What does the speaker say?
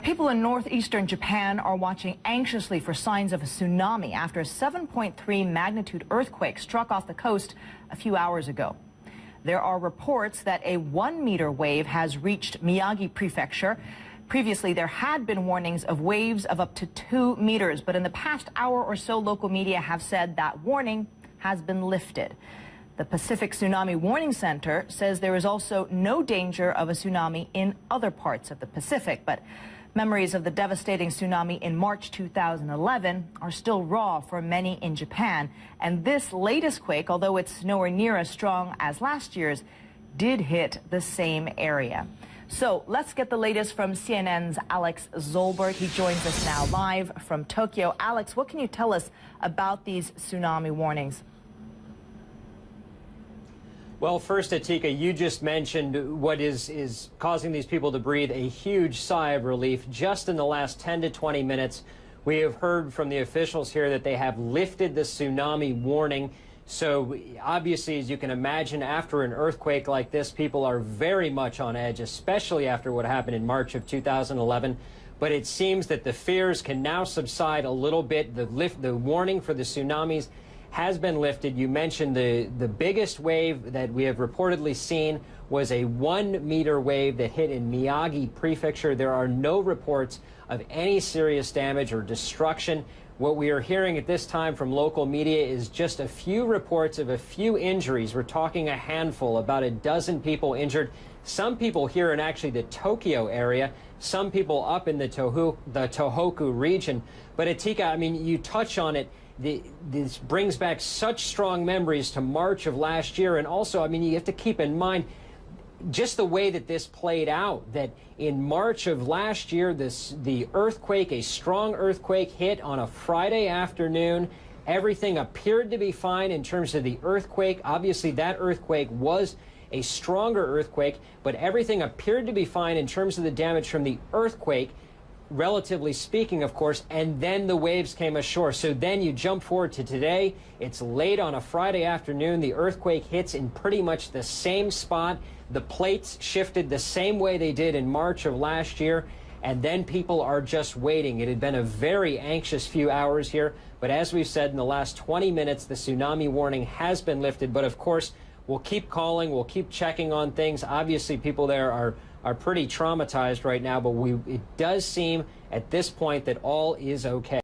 People in northeastern Japan are watching anxiously for signs of a tsunami after a 7.3 magnitude earthquake struck off the coast a few hours ago. There are reports that a 1-meter wave has reached Miyagi Prefecture. Previously, there had been warnings of waves of up to 2 meters, but in the past hour or so, local media have said that warning has been lifted. The Pacific Tsunami Warning Center says there is also no danger of a tsunami in other parts of the Pacific, but memories of the devastating tsunami in March 2011 are still raw for many in Japan. And this latest quake, although it's nowhere near as strong as last year's, did hit the same area. So let's get the latest from CNN's Alex Zolberg. He joins us now live from Tokyo. Alex, what can you tell us about these tsunami warnings? Well, first, Atika, you just mentioned what is causing these people to breathe a huge sigh of relief. Just in the last 10 to 20 minutes, we have heard from the officials here that they have lifted the tsunami warning. So obviously, as you can imagine, after an earthquake like this, people are very much on edge, especially after what happened in March of 2011. But it seems that the fears can now subside a little bit. The warning for the tsunamis has been lifted. You mentioned the biggest wave that we have reportedly seen was a 1-meter wave that hit in Miyagi Prefecture. There are no reports of any serious damage or destruction. What we are hearing at this time from local media is just a few reports of a few injuries. We're talking a handful, about a dozen people injured. Some people here in actually the Tokyo area, some people up in the Tohoku region. But Atika, I mean, you touch on it. This brings back such strong memories to March of last year. And also, I mean, you have to keep in mind just the way that this played out, that in March of last year, the earthquake, a strong earthquake, hit on a Friday afternoon. Everything appeared to be fine in terms of the earthquake. Obviously, that earthquake was a stronger earthquake, but everything appeared to be fine in terms of the damage from the earthquake, relatively speaking, of course, and then the waves came ashore. So then you jump forward to today. It's late on a Friday afternoon. The earthquake hits in pretty much the same spot. The plates shifted the same way they did in March of last year, and then people are just waiting. It had been a very anxious few hours here, but as we've said, in the last 20 minutes, the tsunami warning has been lifted. But of course, we'll keep calling, we'll keep checking on things. Obviously, people there are pretty traumatized right now, but it does seem at this point that all is okay.